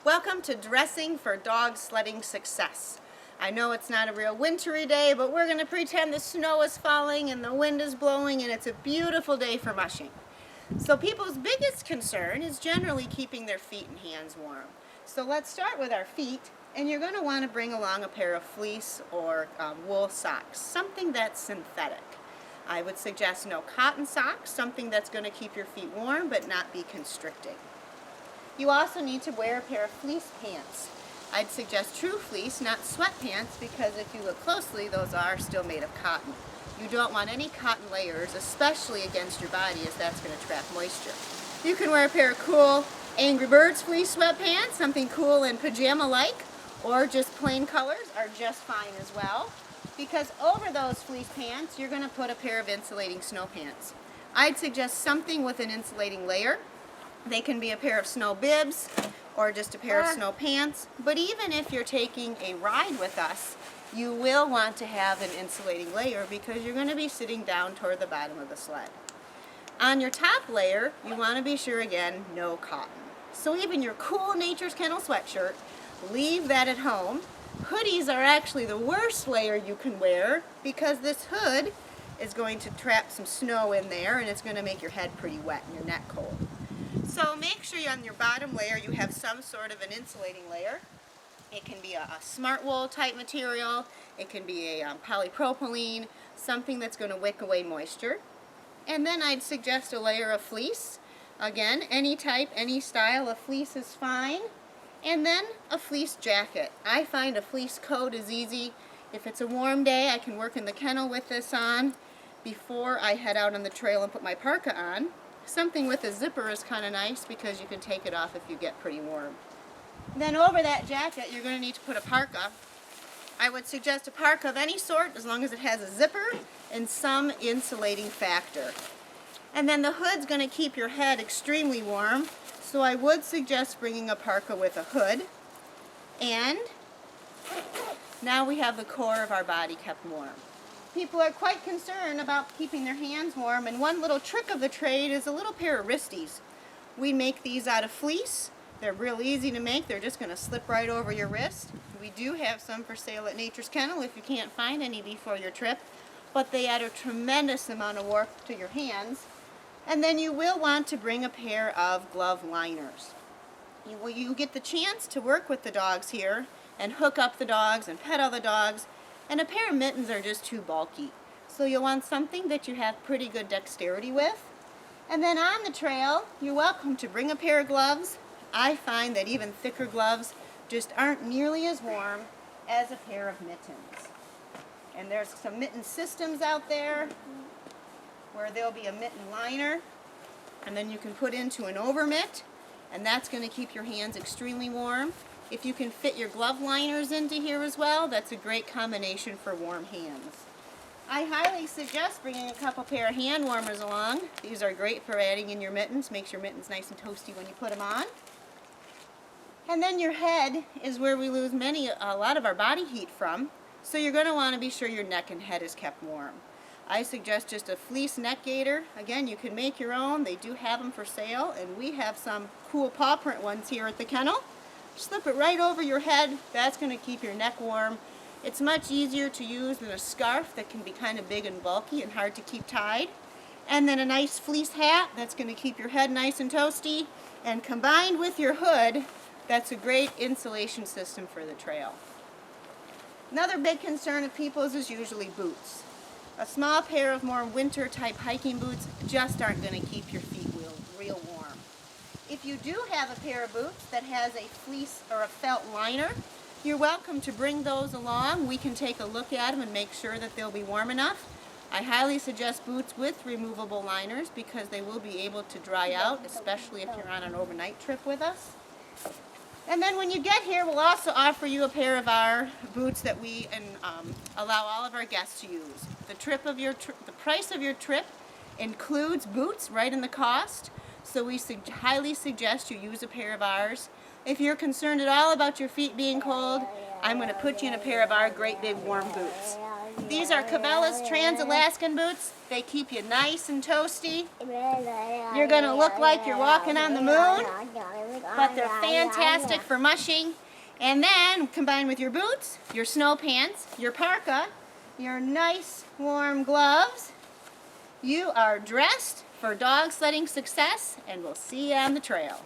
Welcome to Dressing for Dog Sledding Success. I know it's not a real wintry day, but we're going to pretend the snow is falling and the wind is blowing and it's a beautiful day for mushing. So people's biggest concern is generally keeping their feet and hands warm. So let's start with our feet, and you're going to want to bring along a pair of fleece or wool socks, something that's synthetic. I would suggest no cotton socks, something that's going to keep your feet warm but not be constricting. You also need to wear a pair of fleece pants. I'd suggest true fleece, not sweatpants, because if you look closely, those are still made of cotton. You don't want any cotton layers, especially against your body, as that's going to trap moisture. You can wear a pair of cool Angry Birds fleece sweatpants, something cool and pajama-like, or just plain colors are just fine as well. Because over those fleece pants, you're going to put a pair of insulating snow pants. I'd suggest something with an insulating layer. They can be a pair of snow bibs or just a pair of snow pants. But even if you're taking a ride with us, you will want to have an insulating layer because you're going to be sitting down toward the bottom of the sled. On your top layer, you want to be sure again, no cotton. So even your cool Nature's Kennel sweatshirt, leave that at home. Hoodies are actually the worst layer you can wear because this hood is going to trap some snow in there and it's going to make your head pretty wet and your neck cold. So make sure on your bottom layer you have some sort of an insulating layer. It can be a smart wool type material, it can be a polypropylene, something that's going to wick away moisture. And then I'd suggest a layer of fleece. Again, any type, any style of fleece is fine. And then a fleece jacket. I find a fleece coat is easy. If it's a warm day, I can work in the kennel with this on before I head out on the trail and put my parka on. Something with a zipper is kind of nice because you can take it off if you get pretty warm. Then over that jacket, you're going to need to put a parka. I would suggest a parka of any sort as long as it has a zipper and some insulating factor. And then the hood's going to keep your head extremely warm. So I would suggest bringing a parka with a hood. And now we have the core of our body kept warm. People are quite concerned about keeping their hands warm, and one little trick of the trade is a little pair of wristies. We make these out of fleece. They're real easy to make. They're just going to slip right over your wrist. We do have some for sale at Nature's Kennel if you can't find any before your trip, but they add a tremendous amount of warmth to your hands. And then you will want to bring a pair of glove liners. You get the chance to work with the dogs here and hook up the dogs and pet all the dogs, and a pair of mittens are just too bulky. So you'll want something that you have pretty good dexterity with. And then on the trail, you're welcome to bring a pair of gloves. I find that even thicker gloves just aren't nearly as warm as a pair of mittens. And there's some mitten systems out there where there'll be a mitten liner, and then you can put into an overmitt, and that's going to keep your hands extremely warm. If you can fit your glove liners into here as well, that's a great combination for warm hands. I highly suggest bringing a couple pair of hand warmers along. These are great for adding in your mittens, makes your mittens nice and toasty when you put them on. And then your head is where we lose a lot of our body heat from, so you're going to want to be sure your neck and head is kept warm. I suggest just a fleece neck gaiter. Again, you can make your own. They do have them for sale, and we have some cool paw print ones here at the kennel. Slip it right over your head. That's going to keep your neck warm. It's much easier to use than a scarf that can be kind of big and bulky and hard to keep tied. And then a nice fleece hat that's going to keep your head nice and toasty. And combined with your hood, that's a great insulation system for the trail. Another big concern of people's is usually boots. A small pair of more winter type hiking boots just aren't going to keep your feet real warm. If you do have a pair of boots that has a fleece or a felt liner, you're welcome to bring those along. We can take a look at them and make sure that they'll be warm enough. I highly suggest boots with removable liners because they will be able to dry out, especially if you're on an overnight trip with us. And then when you get here, we'll also offer you a pair of our boots that we allow all of our guests to use. The price of your trip includes boots right in the cost, so we highly suggest you use a pair of ours. If you're concerned at all about your feet being cold, I'm going to put you in a pair of our great big warm boots. These are Cabela's Trans-Alaskan boots. They keep you nice and toasty. You're going to look like you're walking on the moon. but they're fantastic for mushing. And then combined with your boots, your snow pants, your parka, your nice warm gloves, you are dressed for dog sledding success, and we'll see you on the trail.